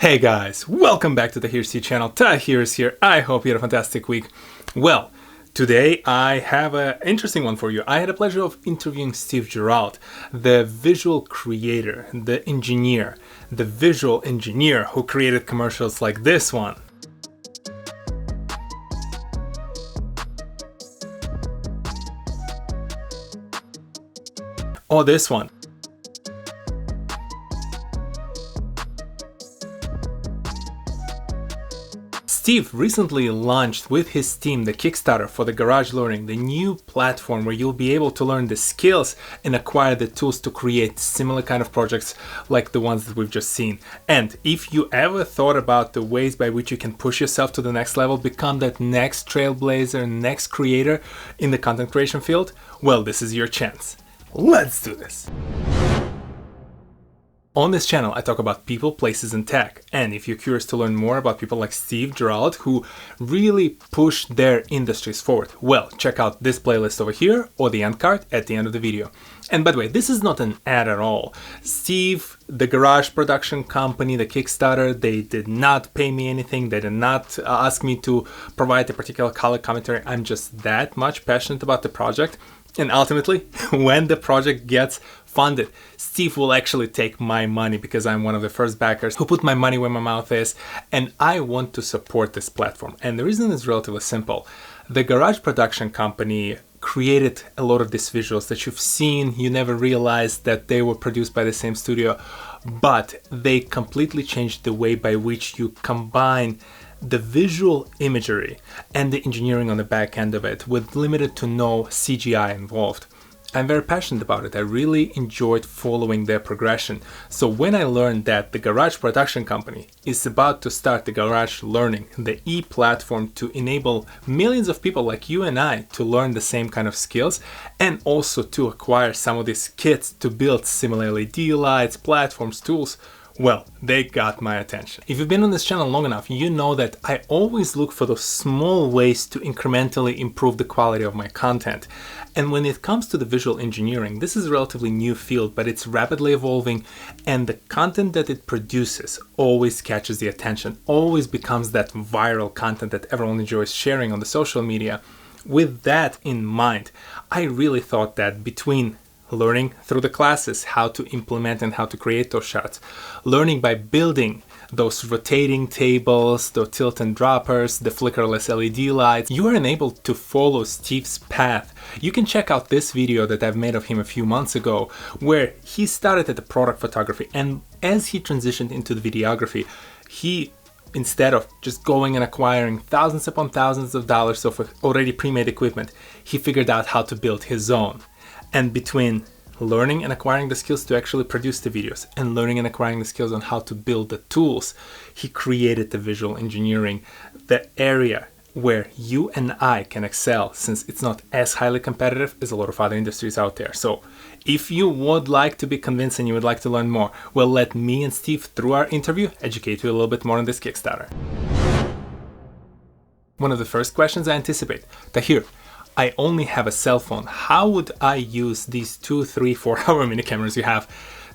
Hey guys, welcome back to the TohirT channel. TohirT is here. I hope you had a fantastic week. Well, today I have an interesting one for you. I had the pleasure of interviewing Steve Giralt, the visual creator, the engineer, the visual engineer who created commercials like this one. Or this one. Steve recently launched with his team the Kickstarter for the Garage Learning, the new platform where you'll be able to learn the skills and acquire the tools to create similar kind of projects like the ones that we've just seen. And if you ever thought about the ways by which you can push yourself to the next level, become that next trailblazer, next creator in the content creation field, well, this is your chance. Let's do this. On this channel, I talk about people, places, and tech. And if you're curious to learn more about people like Steve Giralt, who really push their industries forward, well, check out this playlist over here or the end card at the end of the video. And by the way, this is not an ad at all. Steve, the garage production company, the Kickstarter, they did not pay me anything. They did not ask me to provide a particular color commentary. I'm just that much passionate about the project. And ultimately, when the project gets funded, Steve will actually take my money because I'm one of the first backers who put my money where my mouth is, and I want to support this platform. And the reason is relatively simple. The garage production company created a lot of these visuals that you've seen. You never realized that they were produced by the same studio, but they completely changed the way by which you combine the visual imagery and the engineering on the back end of it with limited to no CGI involved. I'm very passionate about it. I really enjoyed following their progression. So when I learned that the Garage Production Company is about to start the Garage Learning, the e-platform to enable millions of people like you and I to learn the same kind of skills and also to acquire some of these kits to build similar LED lights, platforms, tools, well, they got my attention. If you've been on this channel long enough, you know that I always look for those small ways to incrementally improve the quality of my content. And when it comes to the visual engineering, this is a relatively new field, but it's rapidly evolving, and the content that it produces always catches the attention, always becomes that viral content that everyone enjoys sharing on the social media. With that in mind, I really thought that between learning through the classes how to implement and how to create those shots, learning by building those rotating tables, the tilt and droppers, the flickerless LED lights, you are enabled to follow Steve's path. You can check out this video that I've made of him a few months ago, where he started at the product photography, and as he transitioned into the videography, he, instead of just going and acquiring thousands upon thousands of dollars of already pre-made equipment, he figured out how to build his own. And between learning and acquiring the skills to actually produce the videos and learning and acquiring the skills on how to build the tools, he created the visual engineering, the area where you and I can excel, since it's not as highly competitive as a lot of other industries out there. So if you would like to be convinced and you would like to learn more, well, let me and Steve, through our interview, educate you a little bit more on this Kickstarter. One of the first questions I anticipate, Tahir, I only have a cell phone. How would I use these 2, 3, 4, however many cameras you have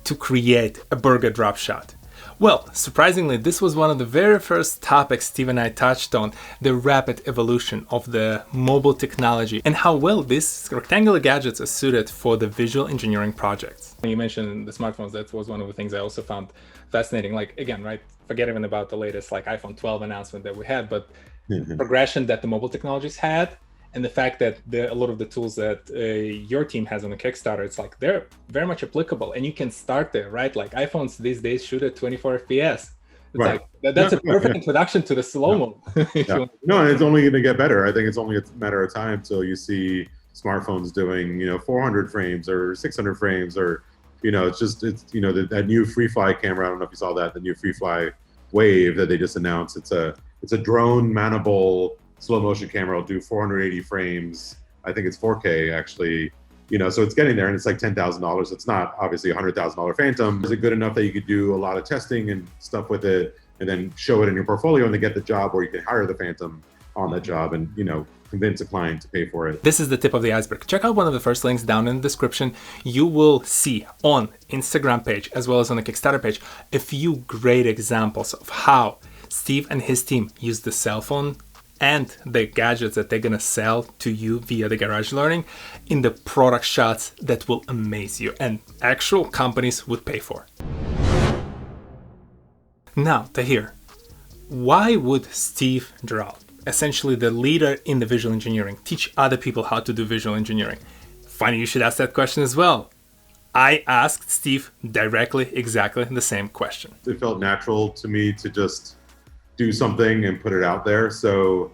to create a burger drop shot? Well, surprisingly, this was one of the very first topics Steve and I touched on, the rapid evolution of the mobile technology and how well these rectangular gadgets are suited for the visual engineering projects. You mentioned the smartphones. That was one of the things I also found fascinating. Like, again, right, forget even about the latest like iPhone 12 announcement that we had, but progression that the mobile technologies had, and the fact that a lot of the tools that your team has on the Kickstarter, it's like they're very much applicable, and you can start there, right? Like iPhones these days shoot at 24 FPS. It's right. Like that's a perfect introduction to the slow-mo. No, and it's only going to get better. I think it's only a matter of time till you see smartphones doing 400 frames or 600 frames, or it's that new FreeFly camera. I don't know if you saw that, the new FreeFly Wave that they just announced. It's a drone mountable slow motion camera. Will do 480 frames. I think it's 4K actually. So it's getting there, and it's like $10,000. It's not obviously a $100,000 Phantom. Is it good enough that you could do a lot of testing and stuff with it, and then show it in your portfolio and then get the job where you can hire the Phantom on that job and, convince a client to pay for it. This is the tip of the iceberg. Check out one of the first links down in the description. You will see on Instagram page as well as on the Kickstarter page a few great examples of how Steve and his team use the cell phone and the gadgets that they're gonna sell to you via the Garage Learning in the product shots that will amaze you and actual companies would pay for. Now, Tahir, why would Steve Giralt, essentially the leader in the visual engineering, teach other people how to do visual engineering? Funny you should ask that question as well. I asked Steve directly exactly the same question. It felt natural to me to just do something and put it out there. So,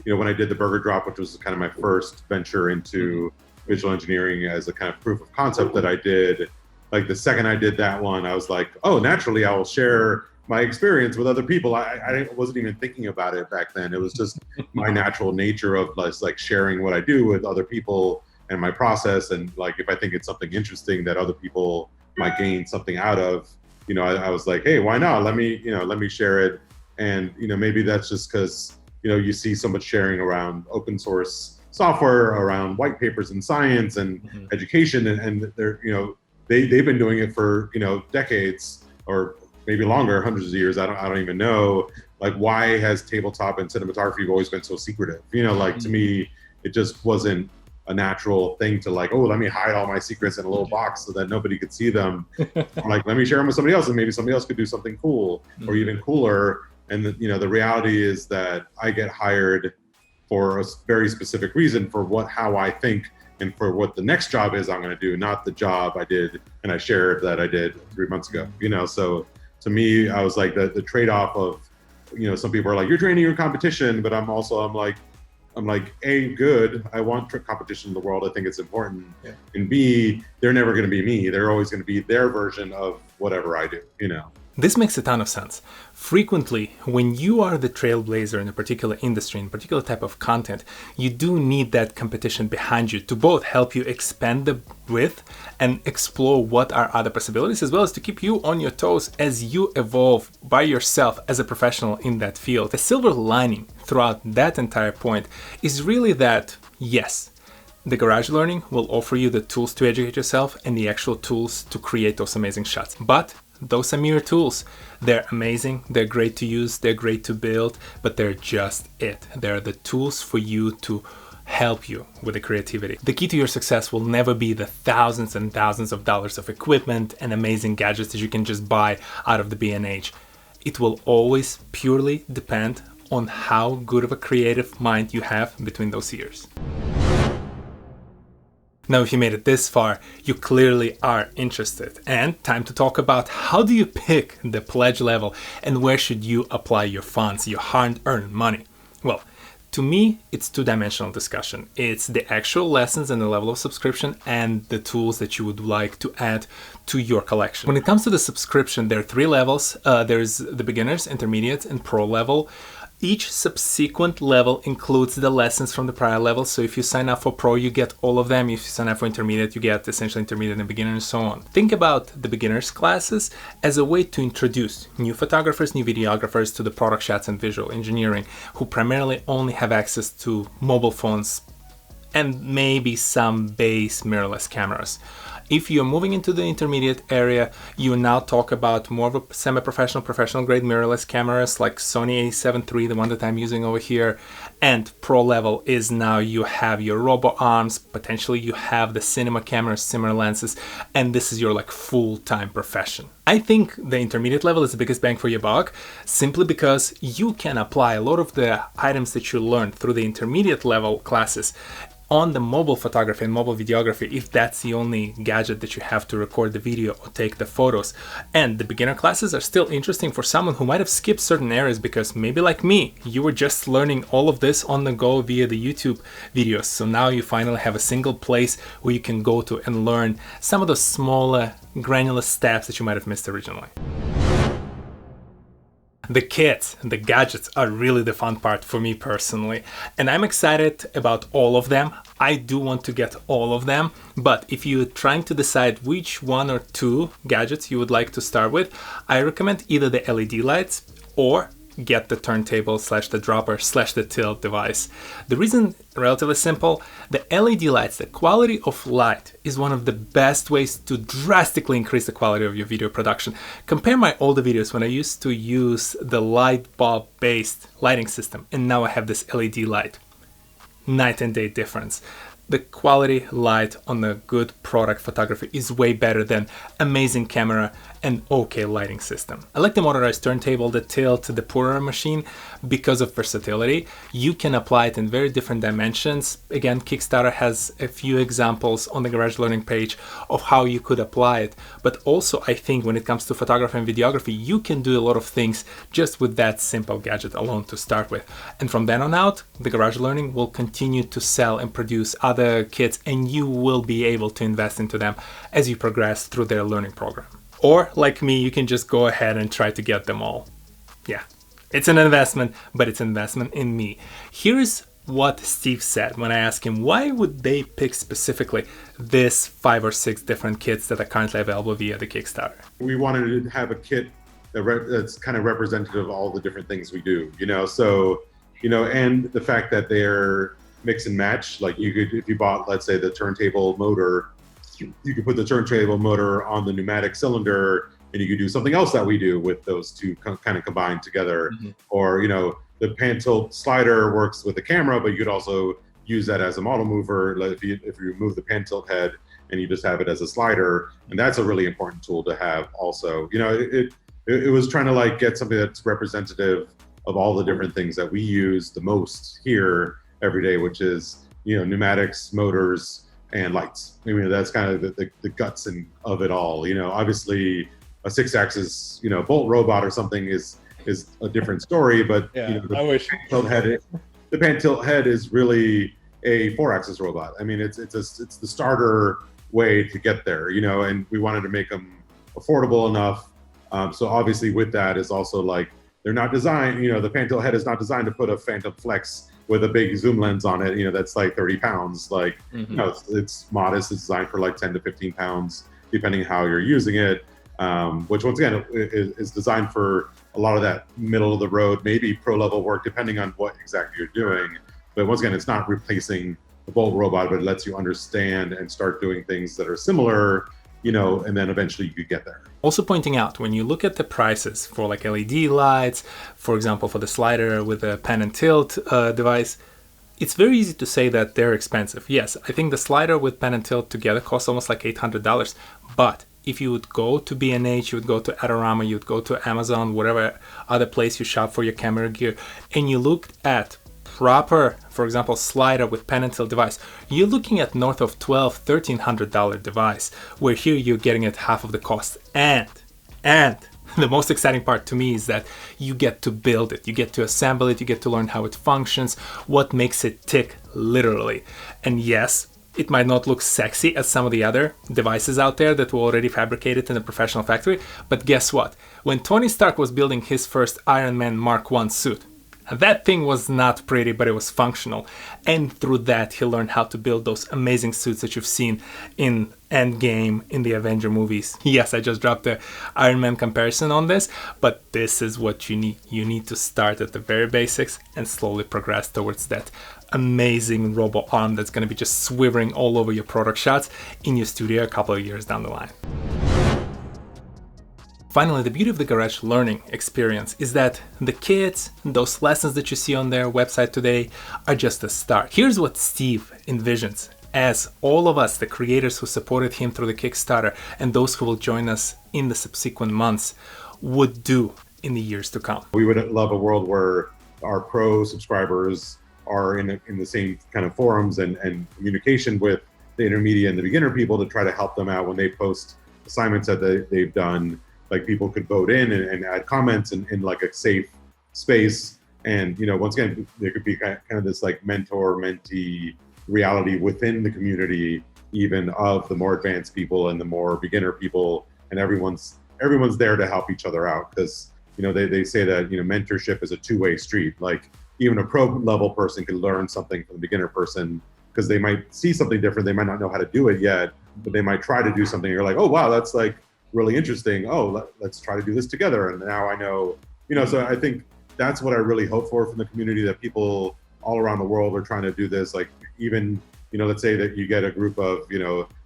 when I did the Burger Drop, which was kind of my first venture into visual engineering as a kind of proof of concept that I did, like the second I did that one, I was like, oh, naturally I will share my experience with other people. I wasn't even thinking about it back then. It was just my natural nature of like sharing what I do with other people and my process. And like, if I think it's something interesting that other people might gain something out of, I was like, hey, why not? Let me share it. And, maybe that's just because, you see so much sharing around open source software, around white papers in science and education. And they're, they've been doing it for, decades or maybe longer, hundreds of years. I don't even know. Like, why has tabletop and cinematography always been so secretive? To me, it just wasn't a natural thing to like, oh, let me hide all my secrets in a little box so that nobody could see them. Like, let me share them with somebody else and maybe somebody else could do something cool or even cooler. And the reality is that I get hired for a very specific reason for how I think and for what the next job is I'm going to do, not the job I did and I shared that I did 3 months ago. So to me, I was like the trade-off of, some people are like, you're draining your competition, but I'm like, A, good. I want competition in the world. I think it's important. Yeah. And B, they're never going to be me. They're always going to be their version of whatever I do, This makes a ton of sense. Frequently, when you are the trailblazer in a particular industry, in a particular type of content, you do need that competition behind you to both help you expand the width and explore what are other possibilities, as well as to keep you on your toes as you evolve by yourself as a professional in that field. The silver lining throughout that entire point is really that, yes, the Garage Learning will offer you the tools to educate yourself and the actual tools to create those amazing shots. But those are mere tools. They're amazing, they're great to use, they're great to build, but they're just it. They're the tools for you to help you with the creativity. The key to your success will never be the thousands and thousands of dollars of equipment and amazing gadgets that you can just buy out of the B&H. It will always purely depend on how good of a creative mind you have between those ears. Now, if you made it this far, you clearly are interested. And time to talk about how do you pick the pledge level and where should you apply your funds, your hard-earned money. Well, to me, it's two-dimensional discussion. It's the actual lessons and the level of subscription and the tools that you would like to add to your collection. When it comes to the subscription, there are 3 levels. There's the beginners, intermediate, and pro level. Each subsequent level includes the lessons from the prior level. So if you sign up for pro, you get all of them. If you sign up for intermediate, you get essentially intermediate and beginner and so on. Think about the beginners classes as a way to introduce new photographers, new videographers to the product shots and visual engineering who primarily only have access to mobile phones and maybe some base mirrorless cameras. If you're moving into the intermediate area, you now talk about more of a semi-professional, professional grade mirrorless cameras like Sony a7 III, the one that I'm using over here. And pro level is now you have your robo arms, potentially you have the cinema cameras, cinema lenses, and this is your like full-time profession. I think the intermediate level is the biggest bang for your buck, simply because you can apply a lot of the items that you learned through the intermediate level classes on the mobile photography and mobile videography if that's the only gadget that you have to record the video or take the photos. And the beginner classes are still interesting for someone who might have skipped certain areas because maybe like me, you were just learning all of this on the go via the YouTube videos. So now you finally have a single place where you can go to and learn some of those smaller granular steps that you might have missed originally. The kits and the gadgets are really the fun part for me personally, and I'm excited about all of them. I do want to get all of them, but if you're trying to decide which 1 or 2 gadgets you would like to start with, I recommend either the LED lights or get the turntable / the dropper / the tilt device. The reason relatively simple. The LED lights, the quality of light is one of the best ways to drastically increase the quality of your video production. Compare my older videos when I used to use the light bulb based lighting system, and now I have this LED light. Night and day difference. The quality light on a good product photography is way better than amazing camera and okay lighting system. I like the motorized turntable, the tilt, the pourer machine because of versatility. You can apply it in very different dimensions. Again, Kickstarter has a few examples on the Garage Learning page of how you could apply it. But also, I think when it comes to photography and videography, you can do a lot of things just with that simple gadget alone to start with. And from then on out, the Garage Learning will continue to sell and produce other kits, and you will be able to invest into them as you progress through their learning program. Or, like me, you can just go ahead and try to get them all. Yeah, it's an investment, but it's an investment in me. Here's what Steve said when I asked him why would they pick specifically this 5 or 6 different kits that are currently available via the Kickstarter. We wanted to have a kit that's kind of representative of all the different things we do, so, and the fact that they're mix and match. Like you could, if you bought, let's say, the turntable motor, you could put the turntable motor on the pneumatic cylinder, and you could do something else that we do with those two kind of combined together. Mm-hmm. Or, the pan tilt slider works with the camera, but you could also use that as a model mover. Like if you remove the pan tilt head and you just have it as a slider, and that's a really important tool to have also. It was trying to like get something that's representative of all the different things that we use the most here every day, which is, pneumatics, motors, and lights. I mean, that's kind of the guts of it all. Obviously a 6-axis, bolt robot or something is a different story, but the pan tilt head is really a 4-axis robot. I mean, it's the starter way to get there, and we wanted to make them affordable enough. So obviously with that is also like, they're not designed, the pan tilt head is not designed to put a Phantom Flex with a big zoom lens on it, that's like 30 pounds. Like, it's modest. It's designed for like 10 to 15 pounds, depending how you're using it, which once again is designed for a lot of that middle of the road, maybe pro level work, depending on what exactly you're doing. But once again, it's not replacing the bolt robot, but it lets you understand and start doing things that are similar, and then eventually you could get there. Also pointing out, when you look at the prices for like LED lights, for example, for the slider with the pan and tilt device, it's very easy to say that they're expensive. Yes, I think the slider with pan and tilt together costs almost like $800. But if you would go to B&H, you would go to Adorama, you would go to Amazon, whatever other place you shop for your camera gear, and you look at proper, for example, slider with pan and tilt device, you're looking at north of $1,200-$1,300 device, where here you're getting at half of the cost. And the most exciting part to me is that you get to build it, you get to assemble it, you get to learn how it functions, what makes it tick literally. And yes, it might not look sexy as some of the other devices out there that were already fabricated in a professional factory, but guess what? When Tony Stark was building his first Iron Man Mark I suit, that thing was not pretty, but it was functional. And through that, he learned how to build those amazing suits that you've seen in Endgame, in the Avenger movies. Yes, I just dropped the Iron Man comparison on this, but this is what you need. You need to start at the very basics and slowly progress towards that amazing robo arm that's going to be just swivering all over your product shots in your studio a couple of years down the line. Finally, the beauty of the Garage Learning experience is that the kits, those lessons that you see on their website today, are just a start. Here's what Steve envisions as all of us, the creators who supported him through the Kickstarter and those who will join us in the subsequent months, would do in the years to come. We would love a world where our pro subscribers are in the same kind of forums and communication with the intermediate and the beginner people to try to help them out when they post assignments that they've done. Like, people could vote in and add comments in like a safe space. And, once again, there could be kind of this like mentor-mentee reality within the community, even of the more advanced people and the more beginner people, and everyone's there to help each other out. Because, they say that, mentorship is a two-way street. Like, even a pro level person can learn something from the beginner person, because they might see something different. They might not know how to do it yet, but they might try to do something. You're like, oh, wow, that's like really interesting. Oh, let's try to do this together. And now I know, so I think that's what I really hope for from the community, that people all around the world are trying to do this. Like, even, let's say that you get a group of,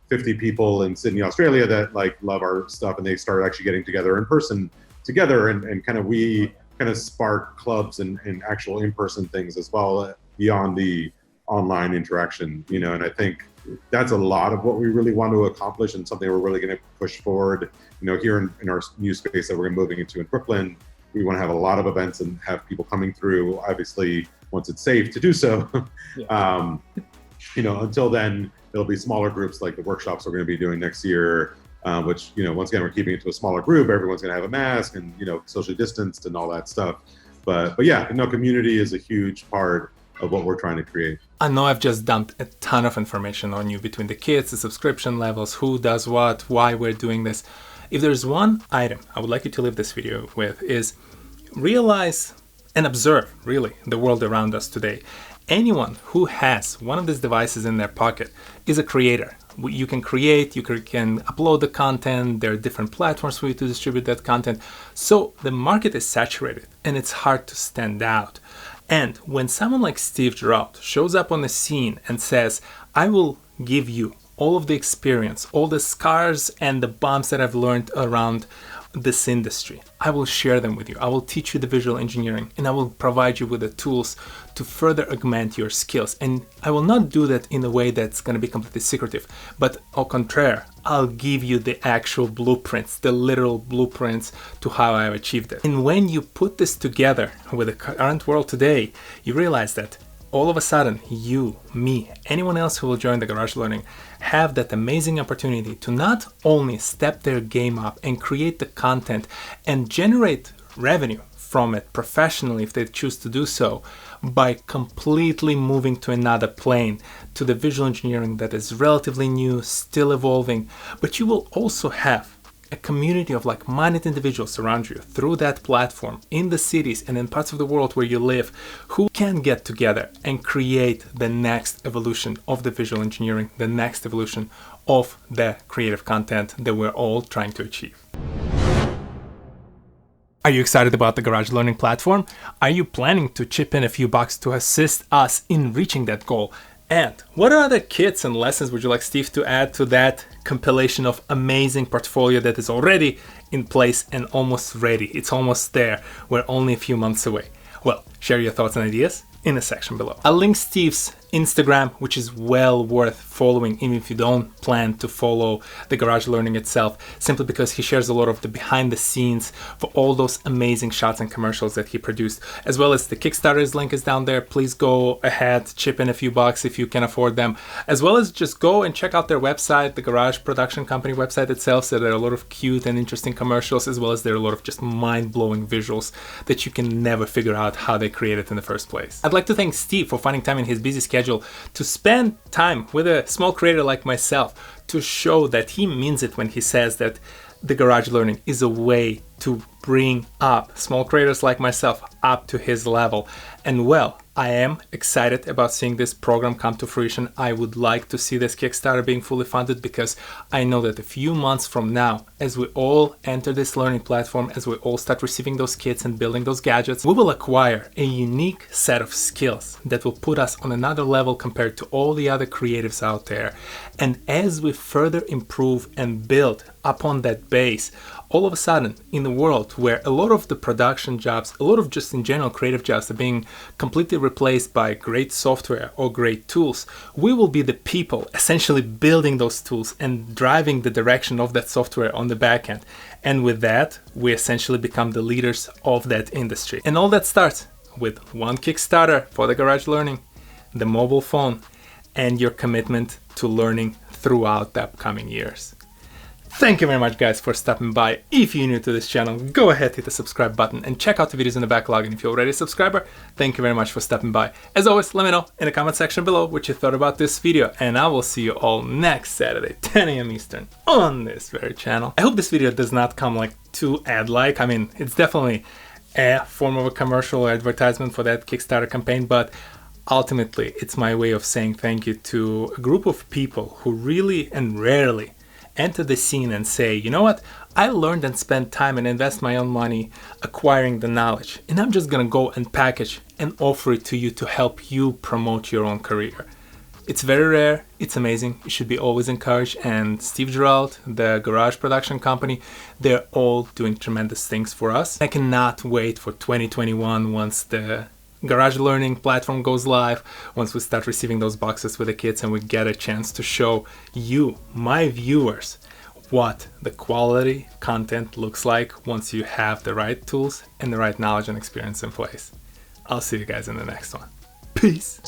50 people in Sydney, Australia that like love our stuff, and they start actually getting together in person together, and kind of we kind of spark clubs and actual in-person things as well, beyond the online interaction, and I think that's a lot of what we really want to accomplish, and something we're really going to push forward. Here in our new space that we're moving into in Brooklyn, we want to have a lot of events and have people coming through, obviously, once it's safe to do so. Yeah. Until then, there'll be smaller groups like the workshops we're going to be doing next year, which, once again, we're keeping it to a smaller group. Everyone's going to have a mask and, socially distanced and all that stuff. But yeah, community is a huge part of what we're trying to create. I know I've just dumped a ton of information on you between the kits, the subscription levels, who does what, why we're doing this. If there's one item I would like you to leave this video with, is realize and observe, really, the world around us today. Anyone who has one of these devices in their pocket is a creator. You can create, you can upload the content, there are different platforms for you to distribute that content. So the market is saturated and it's hard to stand out. And when someone like Steve Giralt shows up on the scene and says, I will give you all of the experience, all the scars and the bumps that I've learned around this industry, I will share them with you. I will teach you the visual engineering, and I will provide you with the tools to further augment your skills. And I will not do that in a way that's going to be completely secretive, but au contraire, I'll give you the actual blueprints, the literal blueprints to how I've achieved it. And when you put this together with the current world today, you realize that all of a sudden, you, me, anyone else who will join the Garage Learning have that amazing opportunity to not only step their game up and create the content and generate revenue from it professionally if they choose to do so, by completely moving to another plane, to the visual engineering that is relatively new, still evolving, but you will also have a community of like-minded individuals around you through that platform in the cities and in parts of the world where you live, who can get together and create the next evolution of the visual engineering, the next evolution of the creative content that we're all trying to achieve. Are you excited about the Garage Learning platform? Are you planning to chip in a few bucks to assist us in reaching that goal? And what other kits and lessons would you like Steve to add to that compilation of amazing portfolio that is already in place and almost ready? It's almost there. We're only a few months away. Well, share your thoughts and ideas in the section below. I'll link Steve's Instagram, which is well worth following, even if you don't plan to follow the Garage Learning itself, simply because he shares a lot of the behind the scenes for all those amazing shots and commercials that he produced, as well as the Kickstarter's link is down there. Please go ahead, chip in a few bucks if you can afford them, as well as just go and check out their website, the Garage Production Company website itself. So there are a lot of cute and interesting commercials, as well as there are a lot of just mind-blowing visuals that you can never figure out how they created in the first place. I'd like to thank Steve for finding time in his busy schedule to spend time with a small creator like myself, to show that he means it when he says that the Garage Learning is a way to bring up small creators like myself up to his level. And well, I am excited about seeing this program come to fruition. I would like to see this Kickstarter being fully funded, because I know that a few months from now, as we all enter this learning platform, as we all start receiving those kits and building those gadgets, we will acquire a unique set of skills that will put us on another level compared to all the other creatives out there. And as we further improve and build upon that base, all of a sudden, in a world where a lot of the production jobs, a lot of just in general creative jobs are being completely replaced by great software or great tools, we will be the people essentially building those tools and driving the direction of that software on the back end. And with that, we essentially become the leaders of that industry. And all that starts with one Kickstarter for the Garage Learning, the mobile phone, and your commitment to learning throughout the upcoming years. Thank you very much, guys, for stopping by. If you're new to this channel, go ahead, hit the subscribe button and check out the videos in the backlog. And if you're already a subscriber, thank you very much for stopping by. As always, let me know in the comment section below what you thought about this video, and I will see you all next Saturday, 10 a.m. Eastern, on this very channel. I hope this video does not come like too ad-like. I mean, it's definitely a form of a commercial or advertisement for that Kickstarter campaign, but ultimately, it's my way of saying thank you to a group of people who really and rarely enter the scene and say, you know what, I learned and spent time and invest my own money acquiring the knowledge, and I'm just gonna go and package and offer it to you to help you promote your own career. It's very rare, it's amazing, it should be always encouraged, and Steve Giralt, the garage production company, they're all doing tremendous things for us. I cannot wait for 2021 once the garage learning platform goes live, once we start receiving those boxes with the kits and we get a chance to show you, my viewers, what the quality content looks like once you have the right tools and the right knowledge and experience in place. I'll see you guys in the next one. Peace.